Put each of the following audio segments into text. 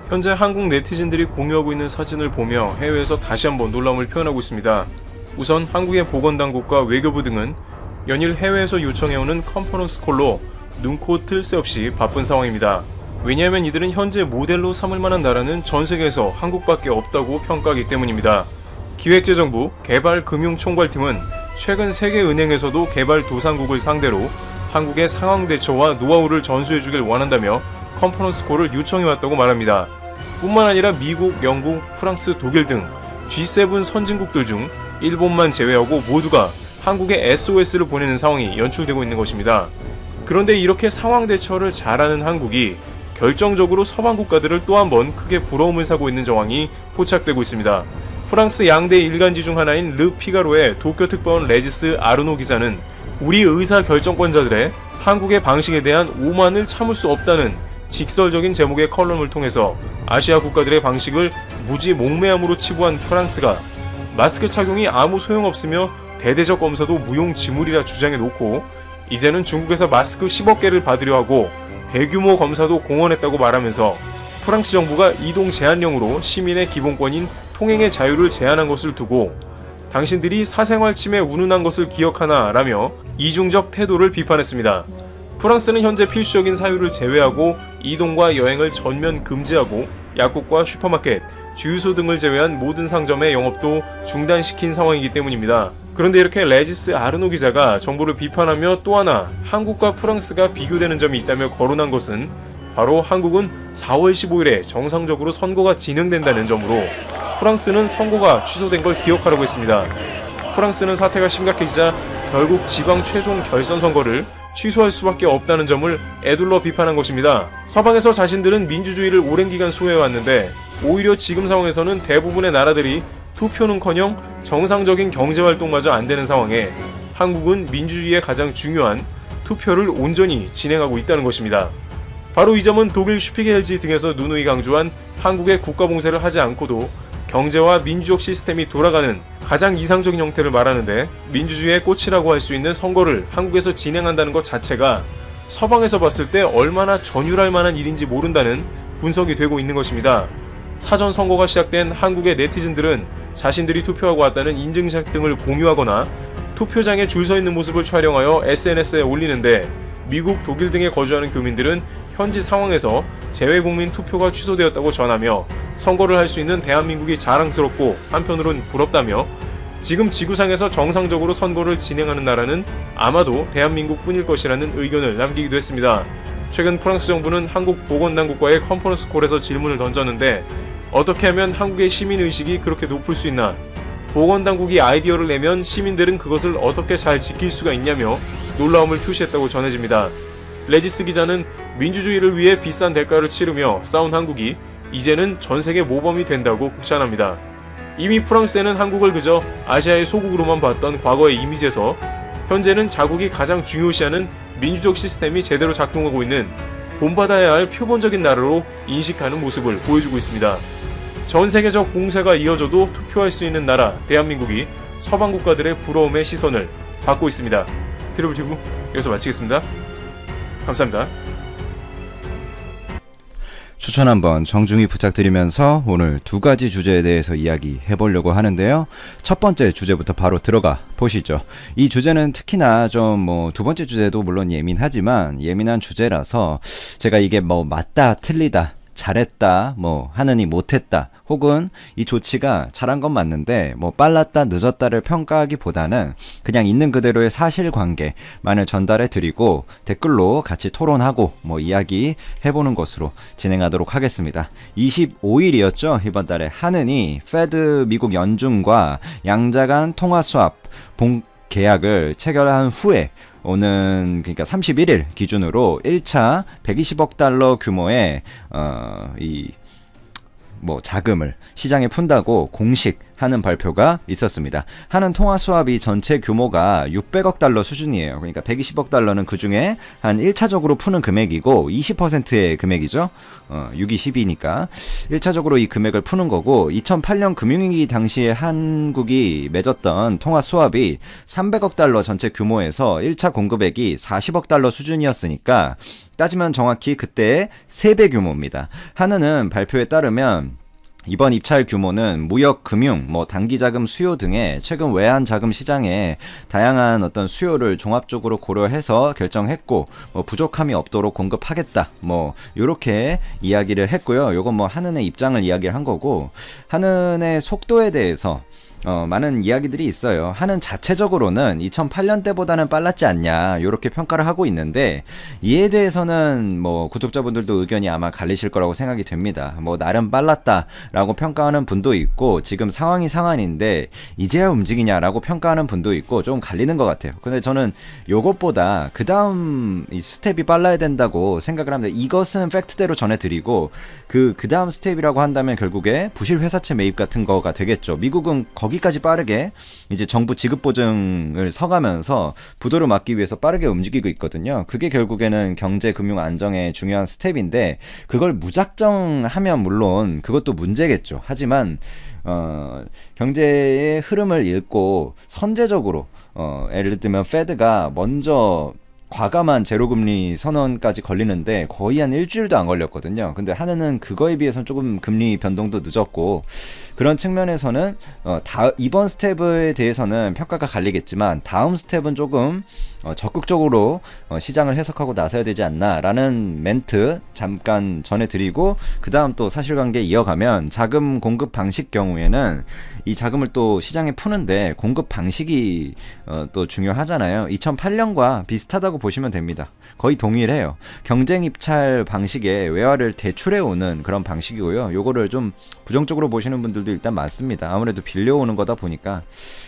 현재 한국 네티즌들이 공유하고 있는 사진을 보며 해외에서 다시 한번 놀라움을 표현하고 있습니다. 우선 한국의 보건당국과 외교부 등은 연일 해외에서 요청해오는 컨퍼런스 콜로 눈코 뜰 새 없이 바쁜 상황입니다. 왜냐하면 이들은 현재 모델로 삼을 만한 나라는 전 세계에서 한국밖에 없다고 평가하기 때문입니다. 기획재정부 개발금융총괄팀은 최근 세계은행에서도 개발도상국을 상대로 한국의 상황 대처와 노하우를 전수해주길 원한다며 컨퍼런스 콜을 요청해왔다고 말합니다. 뿐만 아니라 미국, 영국, 프랑스, 독일 등 G7 선진국들 중 일본만 제외하고 모두가 한국에 SOS를 보내는 상황이 연출되고 있는 것입니다. 그런데 이렇게 상황 대처를 잘하는 한국이 결정적으로 서방 국가들을 또 한 번 크게 부러움을 사고 있는 정황이 포착되고 있습니다. 프랑스 양대 일간지 중 하나인 르 피가로의 도쿄 특파원 레지스 아르노 기자는 우리 의사 결정권자들의 한국의 방식에 대한 오만을 참을 수 없다는 직설적인 제목의 컬럼을 통해서 아시아 국가들의 방식을 무지 몽매함으로 치부한 프랑스가 마스크 착용이 아무 소용없으며 대대적 검사도 무용지물이라 주장해 놓고 이제는 중국에서 마스크 10억 개를 받으려 하고 대규모 검사도 공언했다고 말하면서 프랑스 정부가 이동 제한령으로 시민의 기본권인 통행의 자유를 제한한 것을 두고 당신들이 사생활 침해 운운한 것을 기억하나 라며 이중적 태도를 비판했습니다. 프랑스는 현재 필수적인 사유를 제외하고 이동과 여행을 전면 금지하고 약국과 슈퍼마켓, 주유소 등을 제외한 모든 상점의 영업도 중단시킨 상황이기 때문입니다. 그런데 이렇게 레지스 아르노 기자가 정부를 비판하며 또 하나 한국과 프랑스가 비교되는 점이 있다며 거론한 것은 바로 한국은 4월 15일에 정상적으로 선거가 진행된다는 점으로 프랑스는 선거가 취소된 걸 기억하라고 했습니다. 프랑스는 사태가 심각해지자 결국 지방 최종 결선 선거를 취소할 수밖에 없다는 점을 에둘러 비판한 것입니다. 서방에서 자신들은 민주주의를 오랜 기간 수호해왔는데 오히려 지금 상황에서는 대부분의 나라들이 투표는커녕 정상적인 경제활동마저 안 되는 상황에 한국은 민주주의의 가장 중요한 투표를 온전히 진행하고 있다는 것입니다. 바로 이 점은 독일 슈피겔지 등에서 누누이 강조한 한국의 국가봉쇄를 하지 않고도 경제와 민주적 시스템이 돌아가는 가장 이상적인 형태를 말하는데 민주주의의 꽃이라고 할 수 있는 선거를 한국에서 진행한다는 것 자체가 서방에서 봤을 때 얼마나 전율할 만한 일인지 모른다는 분석이 되고 있는 것입니다. 사전 선거가 시작된 한국의 네티즌들은 자신들이 투표하고 왔다는 인증샷 등을 공유하거나 투표장에 줄 서 있는 모습을 촬영하여 SNS에 올리는데 미국, 독일 등에 거주하는 교민들은 현지 상황에서 재외국민 투표가 취소되었다고 전하며 선거를 할 수 있는 대한민국이 자랑스럽고 한편으론 부럽다며 지금 지구상에서 정상적으로 선거를 진행하는 나라는 아마도 대한민국뿐일 것이라는 의견을 남기기도 했습니다. 최근 프랑스 정부는 한국 보건당국과의 컨퍼런스 콜에서 질문을 던졌는데 어떻게 하면 한국의 시민의식이 그렇게 높을 수 있나? 보건당국이 아이디어를 내면 시민들은 그것을 어떻게 잘 지킬 수가 있냐며 놀라움을 표시했다고 전해집니다. 레지스 기자는 민주주의를 위해 비싼 대가를 치르며 싸운 한국이 이제는 전세계 모범이 된다고 국찬합니다. 이미 프랑스에는 한국을 그저 아시아의 소국으로만 봤던 과거의 이미지에서 현재는 자국이 가장 중요시하는 민주적 시스템이 제대로 작동하고 있는 본받아야 할 표본적인 나라로 인식하는 모습을 보여주고 있습니다. 전 세계적 공세가 이어져도 투표할 수 있는 나라 대한민국이 서방 국가들의 부러움의 시선을 받고 있습니다. 트리블 튜브 여기서 마치겠습니다. 감사합니다. 추천 한번 정중히 부탁드리면서 오늘 두 가지 주제에 대해서 이야기해보려고 하는데요. 첫 번째 주제부터 바로 들어가 보시죠. 이 주제는 특히나 좀 두 번째 주제도 물론 예민하지만 예민한 주제라서 제가 이게 맞다 틀리다 잘했다 하느니 못했다 혹은 이 조치가 잘한 건 맞는데 빨랐다 늦었다를 평가하기보다는 그냥 있는 그대로의 사실관계만을 전달해 드리고 댓글로 같이 토론하고 이야기 해보는 것으로 진행하도록 하겠습니다. 25일이었죠. 이번 달에 하느니 페드 미국 연준과 양자간 통화 수합 계약을 체결한 후에 오는 그러니까 31일 기준으로 1차 120억 달러 규모의 자금을 시장에 푼다고 공식 하는 발표가 있었습니다. 하는 통화 수합이 전체 규모가 600억 달러 수준이에요. 그러니까 120억 달러는 그 중에 한 1차적으로 푸는 금액이고 20%의 금액이죠. 6이 10이니까 1차적으로 이 금액을 푸는 거고 2008년 금융위기 당시에 한국이 맺었던 통화 수합이 300억 달러 전체 규모에서 1차 공급액이 40억 달러 수준이었으니까 따지면 정확히 그때의 3배 규모입니다. 하느는 발표에 따르면 이번 입찰 규모는 무역, 금융, 단기 자금 수요 등의 최근 외환 자금 시장에 다양한 어떤 수요를 종합적으로 고려해서 결정했고 부족함이 없도록 공급하겠다. 요렇게 이야기를 했고요. 요건 한은의 입장을 이야기를 한 거고 하는의 속도에 대해서 많은 이야기들이 있어요. 하는 자체적으로는 2008년 때보다는 빨랐지 않냐 이렇게 평가를 하고 있는데 이에 대해서는 구독자분들도 의견이 아마 갈리실 거라고 생각이 됩니다. 나름 빨랐다라고 평가하는 분도 있고 지금 상황이 상황인데 이제야 움직이냐라고 평가하는 분도 있고 좀 갈리는 것 같아요. 근데 저는 요것보다 그 다음 이 스텝이 빨라야 된다고 생각을 합니다. 이것은 팩트대로 전해드리고 그 다음 스텝이라고 한다면 결국에 부실 회사채 매입 같은 거가 되겠죠. 미국은 거기까지 빠르게 이제 정부 지급 보증을 서가면서 부도를 막기 위해서 빠르게 움직이고 있거든요. 그게 결국에는 경제 금융 안정의 중요한 스텝인데 그걸 무작정 하면 물론 그것도 문제겠죠. 하지만 경제의 흐름을 읽고 선제적으로 예를 들면 페드가 먼저 과감한 제로금리 선언까지 걸리는데 거의 한 일주일도 안 걸렸거든요. 근데 하느는 그거에 비해서는 조금 금리 변동도 늦었고 그런 측면에서는 이번 스텝에 대해서는 평가가 갈리겠지만 다음 스텝은 조금 적극적으로 시장을 해석하고 나서야 되지 않나 라는 멘트 잠깐 전해드리고 그 다음 또 사실관계 이어가면 자금 공급 방식 경우에는 이 자금을 또 시장에 푸는데 공급 방식이 또 중요하잖아요. 2008년과 비슷하다고 보시면 됩니다. 거의 동일해요. 경쟁 입찰 방식에 외화를 대출해오는 그런 방식이고요. 요거를 좀 부정적으로 보시는 분들도 일단 많습니다. 아무래도 빌려오는 거다 보니까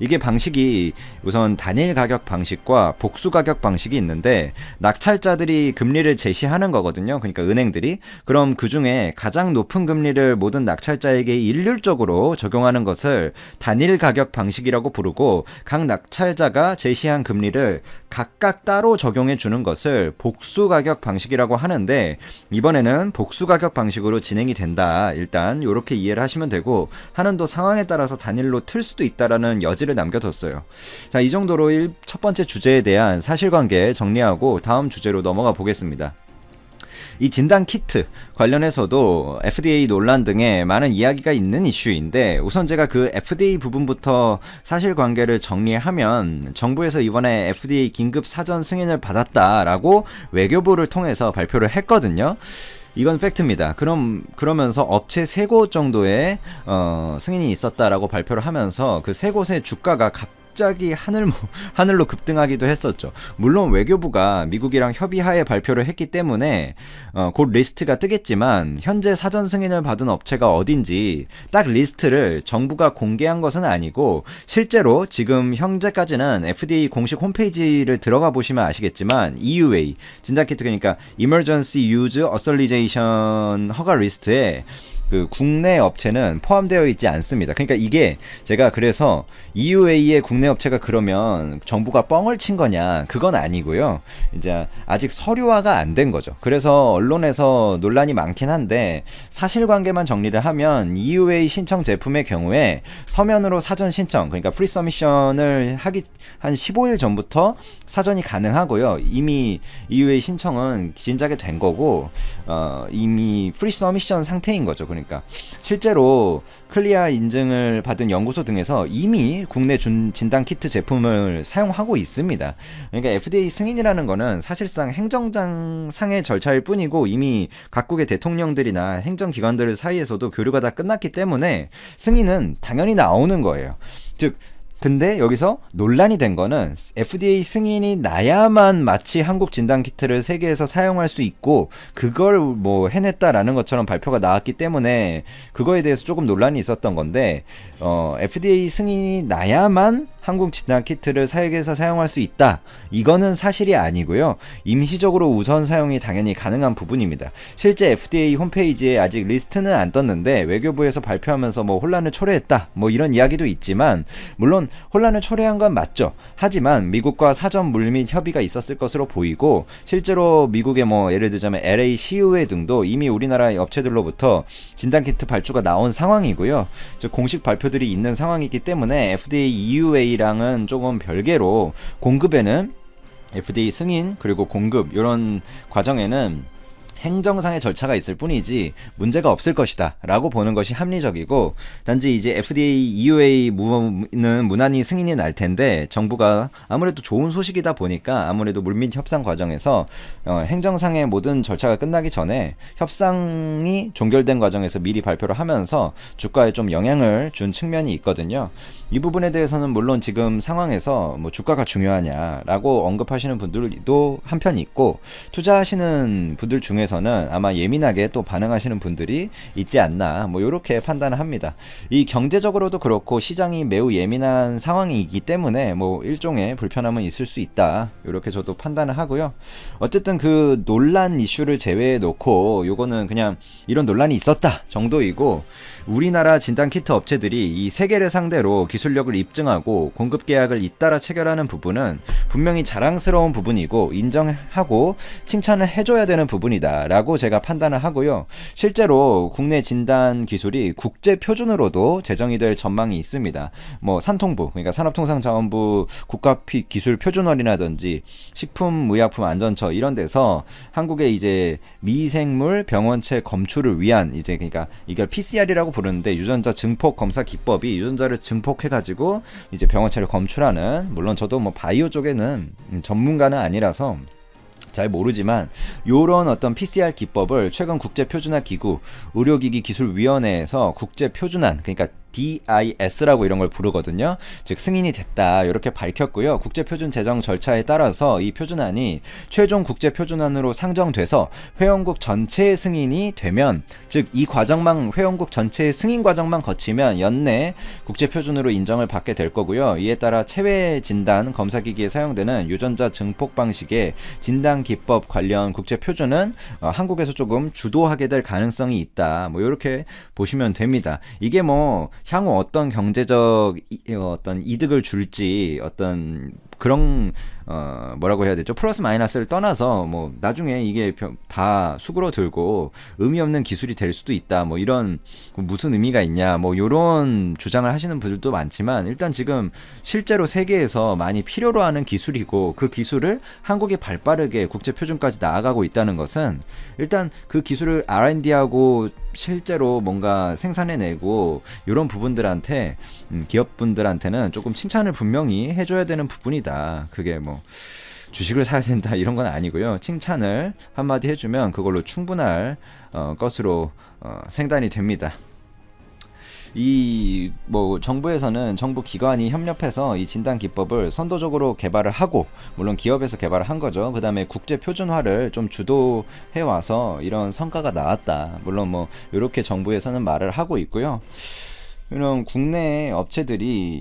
이게 방식이 우선 단일 가격 방식과 복수 가격 방식이 있는데 낙찰자들이 금리를 제시하는 거거든요. 그러니까 은행들이 그럼 그 중에 가장 높은 금리를 모든 낙찰자에게 일률적으로 적용하는 것을 단일 가격 방식이라고 부르고 각 낙찰자가 제시한 금리를 각각 따로 적용해 주는 것을 복수 가격 방식이라고 하는데 이번에는 복수 가격 방식으로 진행이 된다. 일단 이렇게 이해를 하시면 되고 하는도 상황에 따라서 단일로 틀 수도 있다라는 여지를 남겨뒀어요. 자, 이 정도로 첫 번째 주제에 대한 사실관계 정리하고 다음 주제로 넘어가 보겠습니다. 이 진단 키트 관련해서도 FDA 논란 등의 많은 이야기가 있는 이슈인데 우선 제가 그 FDA 부분부터 사실관계를 정리하면 정부에서 이번에 FDA 긴급 사전 승인을 받았다라고 외교부를 통해서 발표를 했거든요. 이건 팩트입니다. 그러면서 업체 3곳 정도의 승인이 있었다라고 발표를 하면서 그 3곳의 주가가 갑자기 하늘로 급등하기도 했었죠. 물론 외교부가 미국이랑 협의하에 발표를 했기 때문에 곧 리스트가 뜨겠지만 현재 사전 승인을 받은 업체가 어딘지 딱 리스트를 정부가 공개한 것은 아니고 실제로 지금 현재까지는 FDA 공식 홈페이지를 들어가 보시면 아시겠지만 EUA 진단키트 그러니까 Emergency Use Authorization 허가 리스트에 그 국내 업체는 포함되어 있지 않습니다. 그러니까 이게 제가 그래서 EUA의 국내 업체가 그러면 정부가 뻥을 친 거냐 그건 아니고요. 이제 아직 서류화가 안 된 거죠. 그래서 언론에서 논란이 많긴 한데 사실관계만 정리를 하면 EUA 신청 제품의 경우에 서면으로 사전 신청 그러니까 프리 서미션을 하기 한 15일 전부터 사전이 가능하고요. 이미 EUA 신청은 진작에 된 거고 이미 프리 서미션 상태인 거죠. 그러니까 실제로 클리어 인증을 받은 연구소 등에서 이미 국내 진단 키트 제품을 사용하고 있습니다. 그러니까 FDA 승인이라는 거는 사실상 행정상의 절차일 뿐이고 이미 각국의 대통령들이나 행정기관들 사이에서도 교류가 다 끝났기 때문에 승인은 당연히 나오는 거예요. 즉 근데 여기서 논란이 된 거는 FDA 승인이 나야만 마치 한국 진단키트를 세계에서 사용할 수 있고 그걸 해냈다라는 것처럼 발표가 나왔기 때문에 그거에 대해서 조금 논란이 있었던 건데 FDA 승인이 나야만 한국 진단 키트를 세계에서 사용할 수 있다. 이거는 사실이 아니고요. 임시적으로 우선 사용이 당연히 가능한 부분입니다. 실제 FDA 홈페이지에 아직 리스트는 안 떴는데 외교부에서 발표하면서 뭐 혼란을 초래했다. 뭐 이런 이야기도 있지만 물론 혼란을 초래한 건 맞죠. 하지만 미국과 사전 물밑 협의가 있었을 것으로 보이고 실제로 미국의 뭐 예를 들자면 LA CUA 등도 이미 우리나라의 업체들로부터 진단키트 발주가 나온 상황이고요. 즉 공식 발표들이 있는 상황이기 때문에 FDA EUA랑은 조금 별개로 공급에는 FDA 승인 그리고 공급 이런 과정에는 행정상의 절차가 있을 뿐이지 문제가 없을 것이다 라고 보는 것이 합리적이고 단지 이제 FDA, EUA는 무난히 승인이 날 텐데 정부가 아무래도 좋은 소식이다 보니까 아무래도 물밑 협상 과정에서 행정상의 모든 절차가 끝나기 전에 협상이 종결된 과정에서 미리 발표를 하면서 주가에 좀 영향을 준 측면이 있거든요. 이 부분에 대해서는 물론 지금 상황에서 뭐 주가가 중요하냐라고 언급하시는 분들도 한편 있고 투자하시는 분들 중에서는 아마 예민하게 또 반응하시는 분들이 있지 않나 뭐 이렇게 판단을 합니다. 이 경제적으로도 그렇고 시장이 매우 예민한 상황이기 때문에 뭐 일종의 불편함은 있을 수 있다 이렇게 저도 판단을 하고요. 어쨌든 그 논란 이슈를 제외해 놓고 요거는 그냥 이런 논란이 있었다 정도이고 우리나라 진단키트 업체들이 이 세계를 상대로 기술력을 입증하고 공급 계약을 잇따라 체결하는 부분은 분명히 자랑스러운 부분이고 인정하고 칭찬을 해줘야 되는 부분이다 라고 제가 판단을 하고요. 실제로 국내 진단 기술이 국제 표준으로도 제정이 될 전망이 있습니다. 뭐 산통부 그러니까 산업통상자원부 국가기술 표준원이라든지 식품의약품안전처 이런 데서 한국의 이제 미생물 병원체 검출을 위한 이제 그러니까 이걸 PCR이라고 부르는데 유전자 증폭 검사 기법이 유전자를 증폭해가지고 이제 병원체를 검출하는 물론 저도 뭐 바이오 쪽에는 전문가는 아니라서 잘 모르지만 요런 어떤 PCR 기법을 최근 국제표준화 기구 의료기기 기술위원회에서 국제표준안 그러니까 DIS라고 이런 걸 부르거든요. 즉 승인이 됐다 이렇게 밝혔고요. 국제표준 제정 절차에 따라서 이 표준안이 최종 국제표준안으로 상정돼서 회원국 전체의 승인이 되면 즉 이 과정만 회원국 전체의 승인 과정만 거치면 연내 국제표준으로 인정을 받게 될 거고요. 이에 따라 체외 진단 검사기기에 사용되는 유전자 증폭 방식의 진단 기법 관련 국제표준은 한국에서 조금 주도하게 될 가능성이 있다. 뭐 이렇게 보시면 됩니다. 이게 뭐 향후 어떤 경제적 어떤 이득을 줄지 어떤 그런 뭐라고 해야 되죠? 플러스 마이너스를 떠나서 뭐 나중에 이게 다 수그러들고 의미 없는 기술이 될 수도 있다. 뭐 이런 무슨 의미가 있냐? 뭐 이런 주장을 하시는 분들도 많지만 일단 지금 실제로 세계에서 많이 필요로 하는 기술이고 그 기술을 한국이 발빠르게 국제 표준까지 나아가고 있다는 것은 일단 그 기술을 R&D하고 실제로 뭔가 생산해내고 이런 부분들한테 기업분들한테는 조금 칭찬을 분명히 해줘야 되는 부분이다. 그게 뭐 주식을 사야 된다 이런 건 아니고요. 칭찬을 한마디 해주면 그걸로 충분할 것으로 생단이 됩니다. 이 뭐 정부에서는 정부 기관이 협력해서 이 진단 기법을 선도적으로 개발을 하고 물론 기업에서 개발을 한 거죠. 그 다음에 국제 표준화를 좀 주도해 와서 이런 성과가 나왔다. 물론 뭐 이렇게 정부에서는 말을 하고 있고요. 이런 국내 업체들이